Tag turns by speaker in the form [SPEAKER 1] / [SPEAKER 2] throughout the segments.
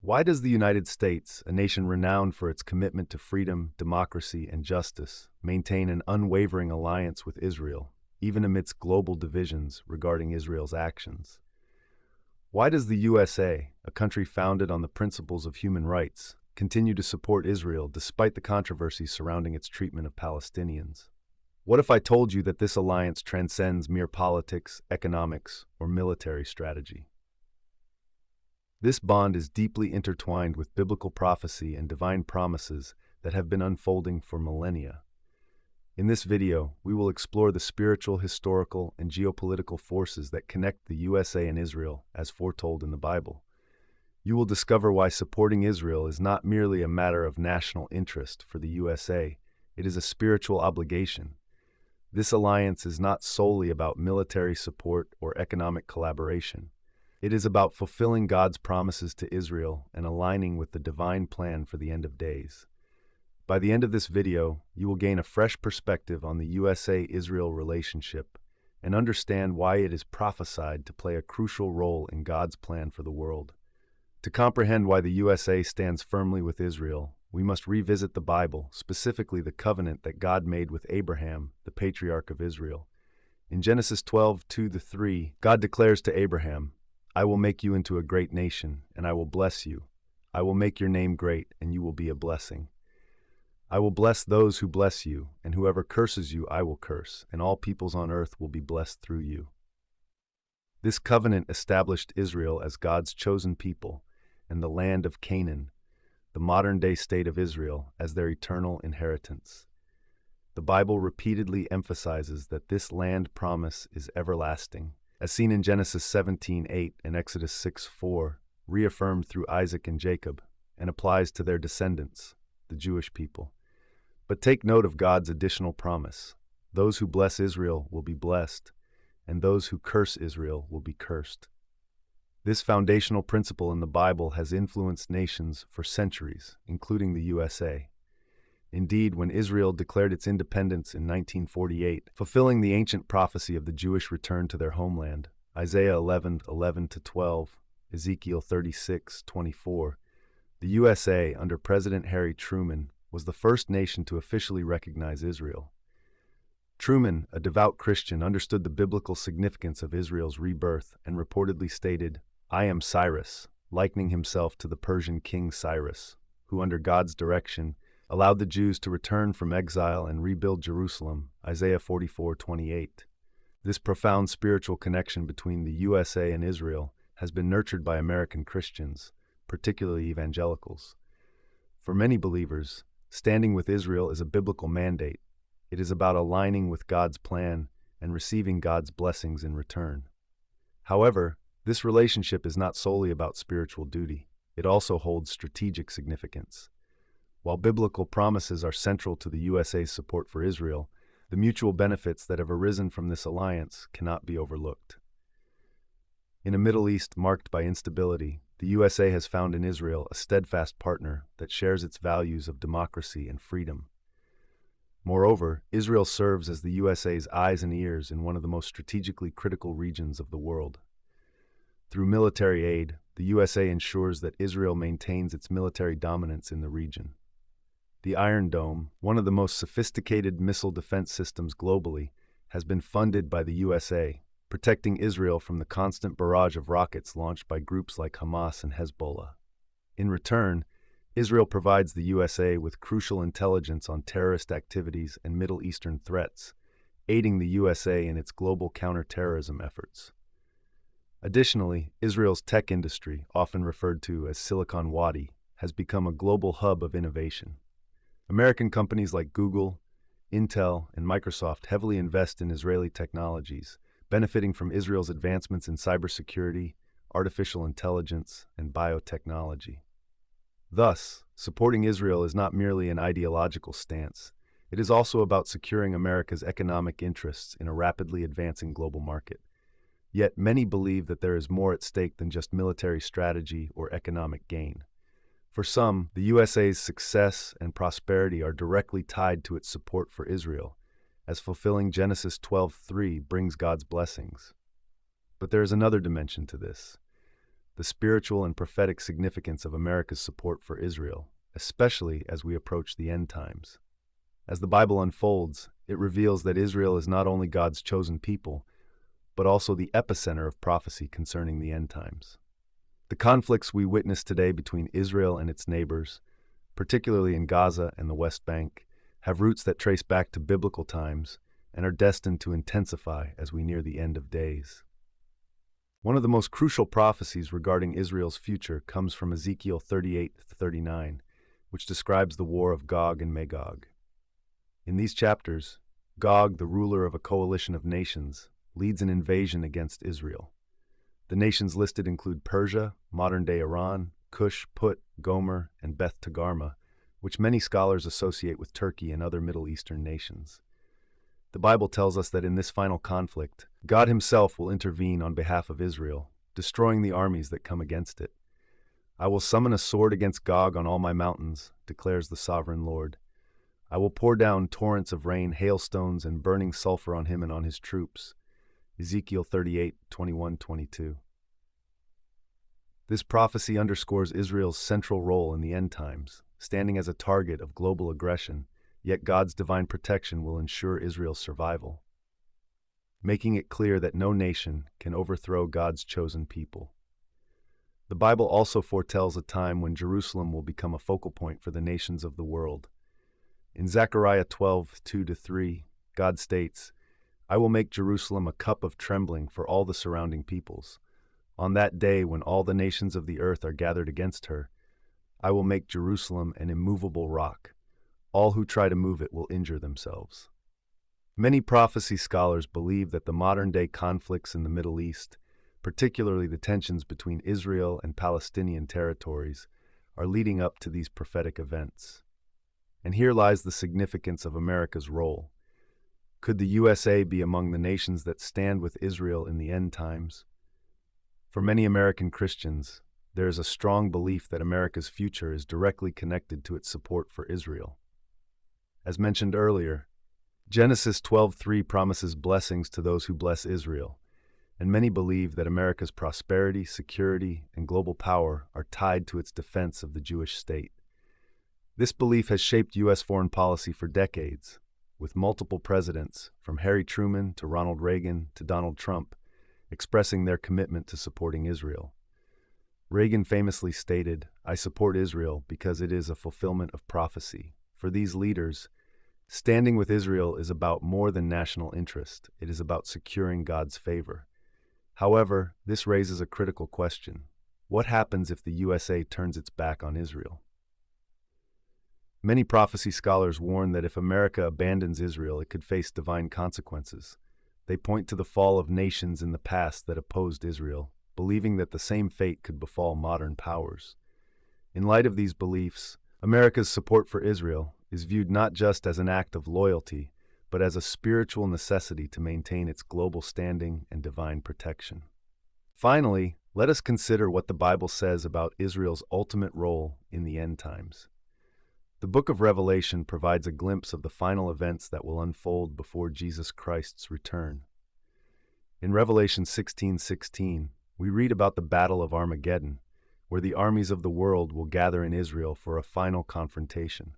[SPEAKER 1] Why does the United States, a nation renowned for its commitment to freedom, democracy, and justice, maintain an unwavering alliance with Israel, even amidst global divisions regarding Israel's actions? Why does the USA, a country founded on the principles of human rights, continue to support Israel despite the controversies surrounding its treatment of Palestinians? What if I told you that this alliance transcends mere politics, economics, or military strategy? This bond is deeply intertwined with biblical prophecy and divine promises that have been unfolding for millennia. In this video, we will explore the spiritual, historical, and geopolitical forces that connect the USA and Israel as foretold in the Bible. You will discover why supporting Israel is not merely a matter of national interest for the USA, it is a spiritual obligation. This alliance is not solely about military support or economic collaboration. It is about fulfilling God's promises to Israel and aligning with the divine plan for the end of days. By the end of this video, you will gain a fresh perspective on the USA-Israel relationship and understand why it is prophesied to play a crucial role in God's plan for the world. To comprehend why the USA stands firmly with Israel, we must revisit the Bible, specifically the covenant that God made with Abraham, the patriarch of Israel. In Genesis 12:2-3, God declares to Abraham, "I will make you into a great nation, and I will bless you. I will make your name great, and you will be a blessing. I will bless those who bless you, and whoever curses you I will curse, and all peoples on earth will be blessed through you." This covenant established Israel as God's chosen people, and the land of Canaan, the modern-day state of Israel, as their eternal inheritance. The Bible repeatedly emphasizes that this land promise is everlasting, as seen in Genesis 17:8 and Exodus 6:4, reaffirmed through Isaac and Jacob, and applies to their descendants, the Jewish people. But take note of God's additional promise. Those who bless Israel will be blessed, and those who curse Israel will be cursed. This foundational principle in the Bible has influenced nations for centuries, including the USA. Indeed, when Israel declared its independence in 1948, fulfilling the ancient prophecy of the Jewish return to their homeland, Isaiah 11:11-12, Ezekiel 36:24, the USA, under President Harry Truman, was the first nation to officially recognize Israel. Truman, a devout Christian, understood the biblical significance of Israel's rebirth and reportedly stated, "I am Cyrus," likening himself to the Persian king Cyrus, who under God's direction allowed the Jews to return from exile and rebuild Jerusalem, Isaiah 44:28. This profound spiritual connection between the USA and Israel has been nurtured by American Christians, particularly evangelicals. For many believers, standing with Israel is a biblical mandate. It is about aligning with God's plan and receiving God's blessings in return. However, this relationship is not solely about spiritual duty. It also holds strategic significance. While biblical promises are central to the USA's support for Israel, the mutual benefits that have arisen from this alliance cannot be overlooked. In a Middle East marked by instability, the USA has found in Israel a steadfast partner that shares its values of democracy and freedom. Moreover, Israel serves as the USA's eyes and ears in one of the most strategically critical regions of the world. Through military aid, the USA ensures that Israel maintains its military dominance in the region. The Iron Dome, one of the most sophisticated missile defense systems globally, has been funded by the USA, protecting Israel from the constant barrage of rockets launched by groups like Hamas and Hezbollah. In return, Israel provides the USA with crucial intelligence on terrorist activities and Middle Eastern threats, aiding the USA in its global counterterrorism efforts. Additionally, Israel's tech industry, often referred to as Silicon Wadi, has become a global hub of innovation. American companies like Google, Intel, and Microsoft heavily invest in Israeli technologies, benefiting from Israel's advancements in cybersecurity, artificial intelligence, and biotechnology. Thus, supporting Israel is not merely an ideological stance. It is also about securing America's economic interests in a rapidly advancing global market. Yet many believe that there is more at stake than just military strategy or economic gain. For some, the USA's success and prosperity are directly tied to its support for Israel, as fulfilling Genesis 12:3 brings God's blessings. But there is another dimension to this. the spiritual and prophetic significance of America's support for Israel, especially as we approach the end times. As the Bible unfolds, it reveals that Israel is not only God's chosen people, but also the epicenter of prophecy concerning the end times. The conflicts we witness today between Israel and its neighbors, particularly in Gaza and the West Bank, have roots that trace back to biblical times and are destined to intensify as we near the end of days. One of the most crucial prophecies regarding Israel's future comes from Ezekiel 38:39, which describes the war of Gog and Magog. In these chapters, Gog, the ruler of a coalition of nations, leads an invasion against Israel. The nations listed include Persia, modern-day Iran, Cush, Put, Gomer, and Beth Togarmah, which many scholars associate with Turkey and other Middle Eastern nations. The Bible tells us that in this final conflict, God himself will intervene on behalf of Israel, destroying the armies that come against it. "I will summon a sword against Gog on all my mountains," declares the sovereign Lord. "I will pour down torrents of rain, hailstones, and burning sulfur on him and on his troops." Ezekiel 38:21-22. This prophecy underscores Israel's central role in the end times, standing as a target of global aggression, yet God's divine protection will ensure Israel's survival, making it clear that no nation can overthrow God's chosen people. The Bible also foretells a time when Jerusalem will become a focal point for the nations of the world. In Zechariah 12:2-3, God states, "I will make Jerusalem a cup of trembling for all the surrounding peoples. On that day when all the nations of the earth are gathered against her, I will make Jerusalem an immovable rock. All who try to move it will injure themselves." Many prophecy scholars believe that the modern-day conflicts in the Middle East, particularly the tensions between Israel and Palestinian territories, are leading up to these prophetic events. And here lies the significance of America's role. Could the USA be among the nations that stand with Israel in the end times? For many American Christians, there is a strong belief that America's future is directly connected to its support for Israel. As mentioned earlier, Genesis 12:3 promises blessings to those who bless Israel, and many believe that America's prosperity, security, and global power are tied to its defense of the Jewish state. This belief has shaped U.S. foreign policy for decades, with multiple presidents, from Harry Truman to Ronald Reagan to Donald Trump, expressing their commitment to supporting Israel. Reagan famously stated, "I support Israel because it is a fulfillment of prophecy." For these leaders, standing with Israel is about more than national interest. It is about securing God's favor. However, this raises a critical question. What happens if the USA turns its back on Israel? Many prophecy scholars warn that if America abandons Israel, it could face divine consequences. They point to the fall of nations in the past that opposed Israel, believing that the same fate could befall modern powers. In light of these beliefs, America's support for Israel is viewed not just as an act of loyalty, but as a spiritual necessity to maintain its global standing and divine protection. Finally, let us consider what the Bible says about Israel's ultimate role in the end times. The book of Revelation provides a glimpse of the final events that will unfold before Jesus Christ's return. In Revelation 16:16, we read about the Battle of Armageddon, where the armies of the world will gather in Israel for a final confrontation.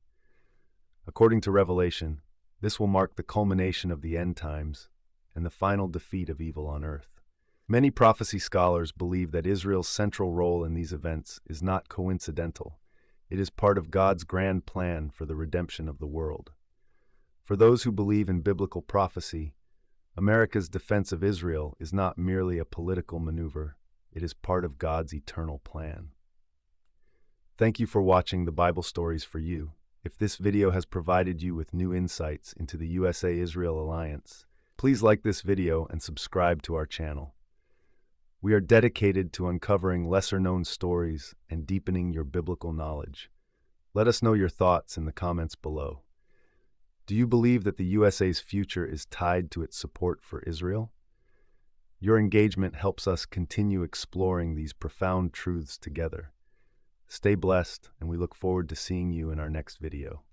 [SPEAKER 1] According to Revelation, this will mark the culmination of the end times and the final defeat of evil on earth. Many prophecy scholars believe that Israel's central role in these events is not coincidental. It is part of God's grand plan for the redemption of the world. For those who believe in biblical prophecy, America's defense of Israel is not merely a political maneuver. It is part of God's eternal plan. Thank you for watching the Bible Stories for You. If this video has provided you with new insights into the USA-Israel alliance, please like this video and subscribe to our channel. We are dedicated to uncovering lesser-known stories and deepening your biblical knowledge. Let us know your thoughts in the comments below. Do you believe that the USA's future is tied to its support for Israel? Your engagement helps us continue exploring these profound truths together. Stay blessed, and we look forward to seeing you in our next video.